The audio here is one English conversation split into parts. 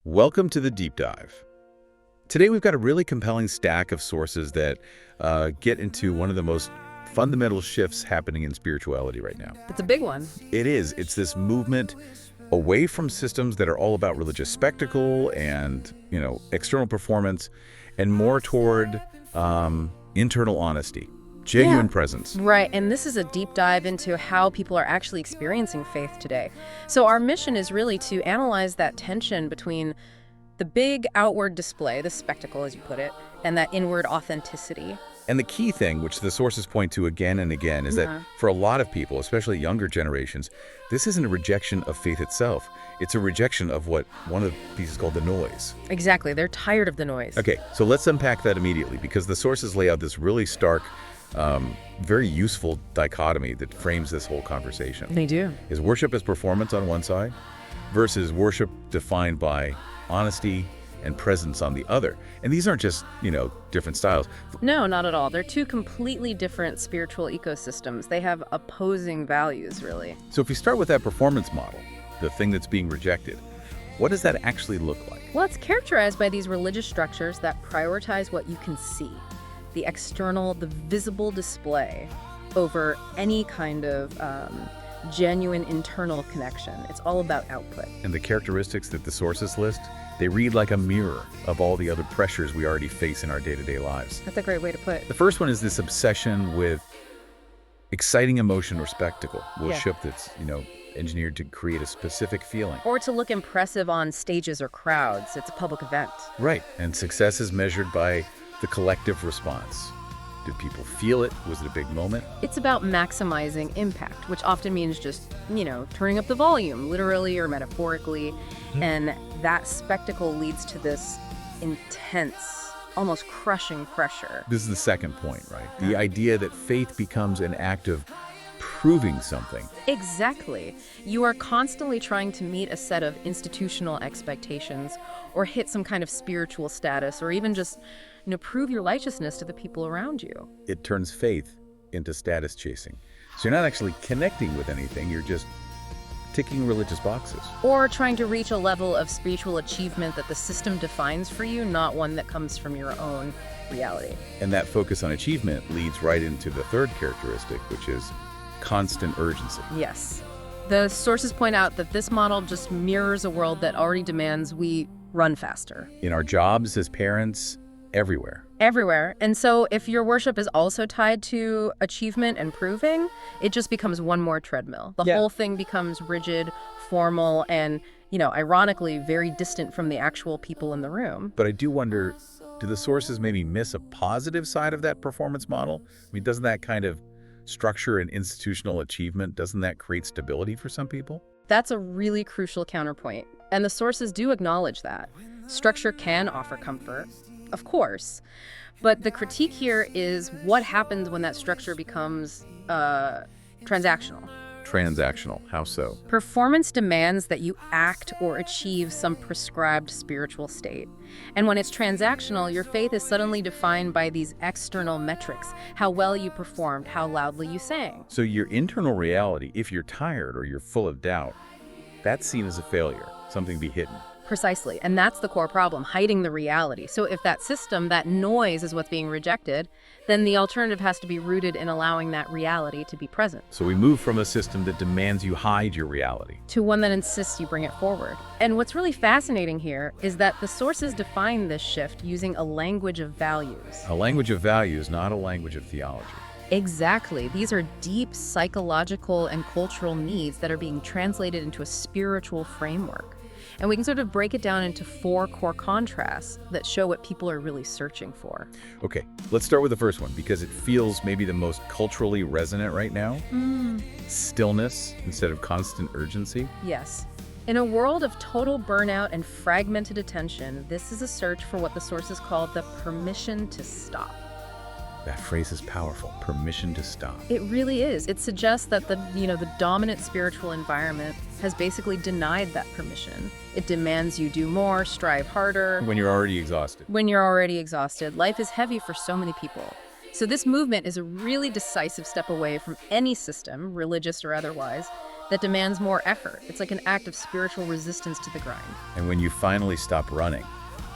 Welcome to the Deep Dive. Today we've got a really compelling stack of sources that get into one of the most fundamental shifts happening in spirituality right now. It's a big one. It is. It's this movement away from systems that are all about religious spectacle and, external performance, and more toward internal honesty, genuine presence. Right, and this is a deep dive into how people are actually experiencing faith today. So our mission is really to analyze that tension between the big outward display, the spectacle as you put it, and that inward authenticity. And the key thing, which the sources point to again and again, is that for a lot of people, especially younger generations, this isn't a rejection of faith itself. It's a rejection of what one of the pieces called the noise. Exactly. They're tired of the noise. Okay, so let's unpack that immediately, because the sources lay out this really stark, very useful dichotomy that frames this whole conversation. They do. Is worship as performance on one side versus worship defined by honesty and presence on the other. And these aren't just, different styles. No, not at all. They're two completely different spiritual ecosystems. They have opposing values, really. So if we start with that performance model, the thing that's being rejected, what does that actually look like? Well, it's characterized by these religious structures that prioritize what you can see, the external, the visible display, over any kind of genuine internal connection. It's all about output. And the characteristics that the sources list, they read like a mirror of all the other pressures we already face in our day-to-day lives. That's a great way to put it. The first one is this obsession with exciting emotion or spectacle. Worship that's, engineered to create a specific feeling. Or to look impressive on stages or crowds. It's a public event. Right. And success is measured by the collective response. Did people feel it? Was it a big moment? It's about maximizing impact, which often means just, turning up the volume, literally or metaphorically. And that spectacle leads to this intense, almost crushing pressure. This is the second point, right? The idea that faith becomes an act of proving something. Exactly. You are constantly trying to meet a set of institutional expectations or hit some kind of spiritual status or even just prove your righteousness to the people around you. It turns faith into status chasing. So you're not actually connecting with anything, you're just ticking religious boxes. Or trying to reach a level of spiritual achievement that the system defines for you, not one that comes from your own reality. And that focus on achievement leads right into the third characteristic, which is constant urgency. Yes. The sources point out that this model just mirrors a world that already demands we run faster. In our jobs as parents, everywhere. Everywhere. And so if your worship is also tied to achievement and proving, it just becomes one more treadmill. The whole thing becomes rigid, formal, and, ironically, very distant from the actual people in the room. But I do wonder, do the sources maybe miss a positive side of that performance model? I mean, doesn't that kind of structure and institutional achievement, doesn't that create stability for some people? That's a really crucial counterpoint. And the sources do acknowledge that. Structure can offer comfort, of course. But the critique here is what happens when that structure becomes transactional. Transactional, how so? Performance demands that you act or achieve some prescribed spiritual state. And when it's transactional, your faith is suddenly defined by these external metrics, how well you performed, how loudly you sang. So your internal reality, if you're tired or you're full of doubt, that's seen as a failure, something to be hidden. Precisely. And that's the core problem, hiding the reality. So if that system, that noise is what's being rejected, then the alternative has to be rooted in allowing that reality to be present. So we move from a system that demands you hide your reality to one that insists you bring it forward. And what's really fascinating here is that the sources define this shift using a language of values. A language of values, not a language of theology. Exactly. These are deep psychological and cultural needs that are being translated into a spiritual framework. And we can sort of break it down into 4 core contrasts that show what people are really searching for. Okay, let's start with the first one because it feels maybe the most culturally resonant right now. Stillness instead of constant urgency. Yes. In a world of total burnout and fragmented attention, this is a search for what the sources call the permission to stop. That phrase is powerful, permission to stop. It really is. It suggests that the dominant spiritual environment has basically denied that permission. It demands you do more, strive harder. When you're already exhausted. When you're already exhausted. Life is heavy for so many people. So this movement is a really decisive step away from any system, religious or otherwise, that demands more effort. It's like an act of spiritual resistance to the grind, And when you finally stop running,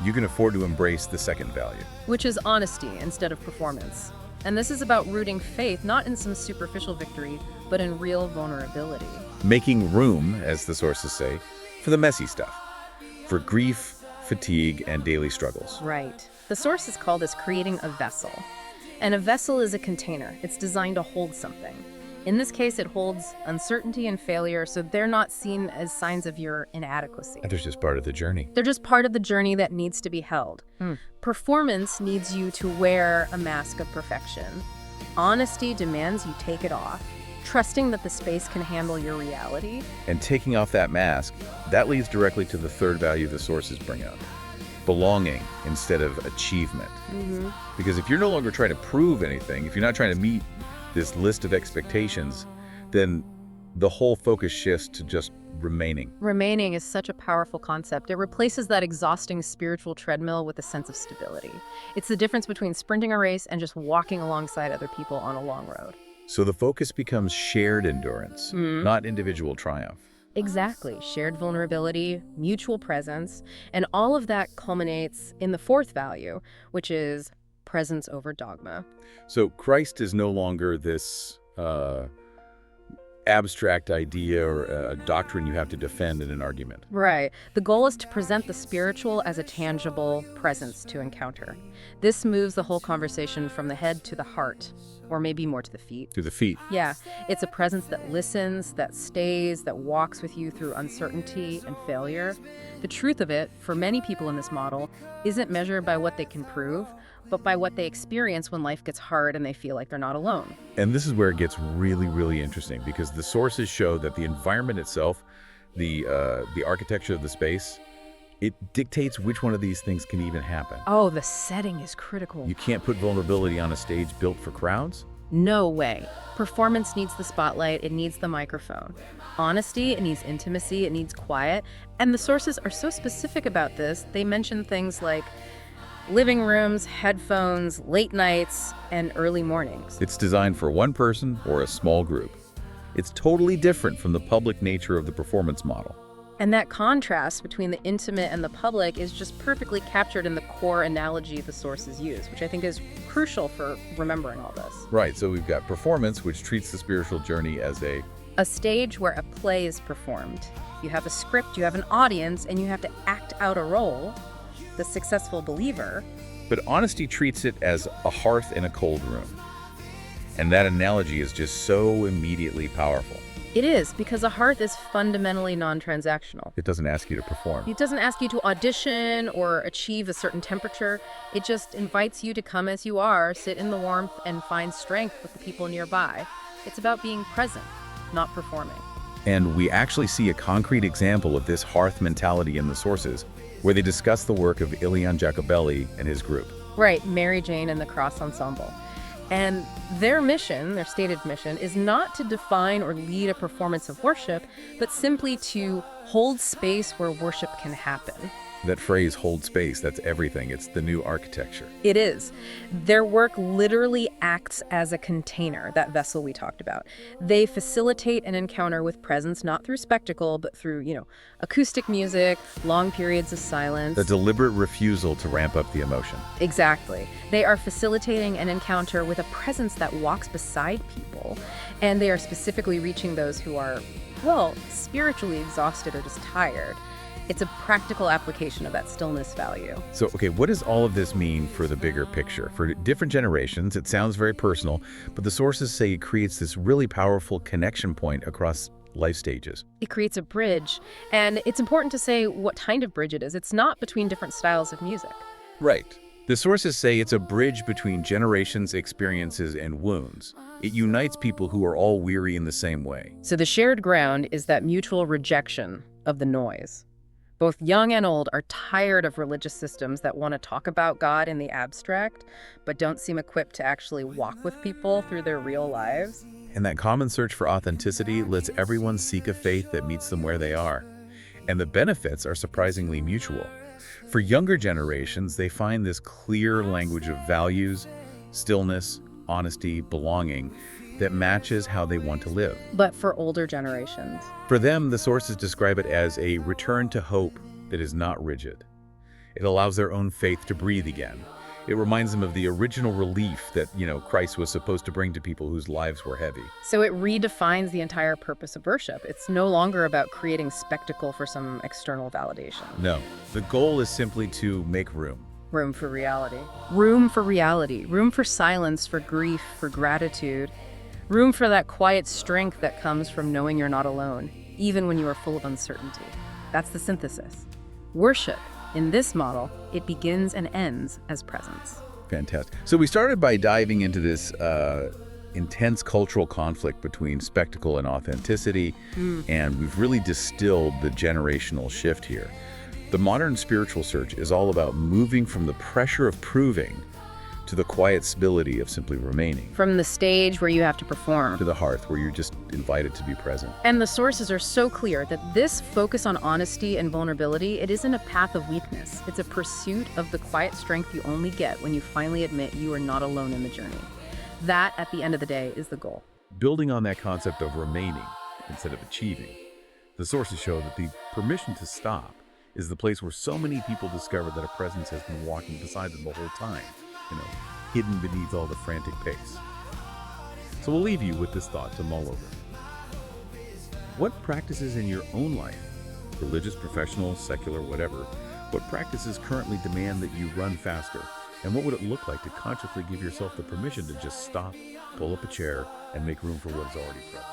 you can afford to embrace the second value. which is honesty instead of performance. And this is about rooting faith not in some superficial victory, but in real vulnerability. Making room, as the sources say, for the messy stuff, for grief, fatigue, and daily struggles. Right. The sources call this creating a vessel. And a vessel is a container. It's designed to hold something. In this case, it holds uncertainty and failure, so they're not seen as signs of your inadequacy. And they're just part of the journey. They're just part of the journey that needs to be held. Performance needs you to wear a mask of perfection. Honesty demands you take it off, trusting that the space can handle your reality. And taking off that mask, that leads directly to the third value the sources bring up. Belonging instead of achievement. Because if you're no longer trying to prove anything, if you're not trying to meet this list of expectations, then the whole focus shifts to just remaining. Remaining is such a powerful concept. It replaces that exhausting spiritual treadmill with a sense of stability. It's the difference between sprinting a race and just walking alongside other people on a long road. So the focus becomes shared endurance, not individual triumph. Exactly. Shared vulnerability, mutual presence, and all of that culminates in the fourth value, which is presence over dogma. So Christ is no longer this abstract idea or a doctrine you have to defend in an argument. Right. The goal is to present the spiritual as a tangible presence to encounter. This moves the whole conversation from the head to the heart, or maybe more to the feet. To the feet. Yeah, it's a presence that listens, that stays, that walks with you through uncertainty and failure. The truth of it, for many people in this model, isn't measured by what they can prove, but by what they experience when life gets hard and they feel like they're not alone. And this is where it gets really, really interesting, because the sources show that the environment itself, the architecture of the space, it dictates which one of these things can even happen. Oh, the setting is critical. You can't put vulnerability on a stage built for crowds. No way. Performance needs the spotlight, it needs the microphone. Honesty, it needs intimacy, it needs quiet. And the sources are so specific about this, they mention things like living rooms, headphones, late nights, and early mornings. It's designed for one person or a small group. It's totally different from the public nature of the performance model. And that contrast between the intimate and the public is just perfectly captured in the core analogy the sources use, which I think is crucial for remembering all this. Right, so we've got performance, which treats the spiritual journey as a stage where a play is performed. You have a script, you have an audience, and you have to act out a role. The successful believer. But honesty treats it as a hearth in a cold room. And that analogy is just so immediately powerful. It is, because a hearth is fundamentally non-transactional. It doesn't ask you to perform. It doesn't ask you to audition or achieve a certain temperature. It just invites you to come as you are, sit in the warmth, and find strength with the people nearby. It's about being present, not performing. And we actually see a concrete example of this hearth mentality in the sources, where they discuss the work of Elion Jacobelli and his group. Right, Mary Jane and the Cross Ensemble. And their mission, their stated mission, is not to define or lead a performance of worship, but simply to hold space where worship can happen. That phrase, hold space, that's everything. It's the new architecture. It is. Their work literally acts as a container, that vessel we talked about. They facilitate an encounter with presence, not through spectacle, but through, acoustic music, long periods of silence. The deliberate refusal to ramp up the emotion. Exactly. They are facilitating an encounter with a presence that walks beside people, and they are specifically reaching those who are, spiritually exhausted or just tired. It's a practical application of that stillness value. So, okay, what does all of this mean for the bigger picture? For different generations, it sounds very personal, but the sources say it creates this really powerful connection point across life stages. It creates a bridge, and it's important to say what kind of bridge it is. It's not between different styles of music. Right. The sources say it's a bridge between generations, experiences, and wounds. It unites people who are all weary in the same way. So the shared ground is that mutual rejection of the noise. Both young and old are tired of religious systems that want to talk about God in the abstract, but don't seem equipped to actually walk with people through their real lives. And that common search for authenticity lets everyone seek a faith that meets them where they are. And the benefits are surprisingly mutual. For younger generations, they find this clear language of values, stillness, honesty, belonging, that matches how they want to live. But for older generations, For them, the sources describe it as a return to hope that is not rigid. It allows their own faith to breathe again. It reminds them of the original relief that, Christ was supposed to bring to people whose lives were heavy. so it redefines the entire purpose of worship. It's no longer about creating spectacle for some external validation. No, the goal is simply to make room. Room for reality. Room for reality. Room for silence, for grief, for gratitude. Room for that quiet strength that comes from knowing you're not alone, even when you are full of uncertainty. That's the synthesis. Worship, in this model, it begins and ends as presence. Fantastic. So we started by diving into this intense cultural conflict between spectacle and authenticity, and we've really distilled the generational shift here. The modern spiritual search is all about moving from the pressure of proving to the quiet stability of simply remaining, From the stage where you have to perform. to the hearth where you're just invited to be present. And the sources are so clear that this focus on honesty and vulnerability, it isn't a path of weakness. It's a pursuit of the quiet strength you only get when you finally admit you are not alone in the journey. That, at the end of the day, is the goal. Building on that concept of remaining instead of achieving, the sources show that the permission to stop is the place where so many people discover that a presence has been walking beside them the whole time, hidden beneath all the frantic pace. So we'll leave you with this thought to mull over. What practices in your own life, religious, professional, secular, whatever, what practices currently demand that you run faster? And what would it look like to consciously give yourself the permission to just stop, pull up a chair, and make room for what is already present?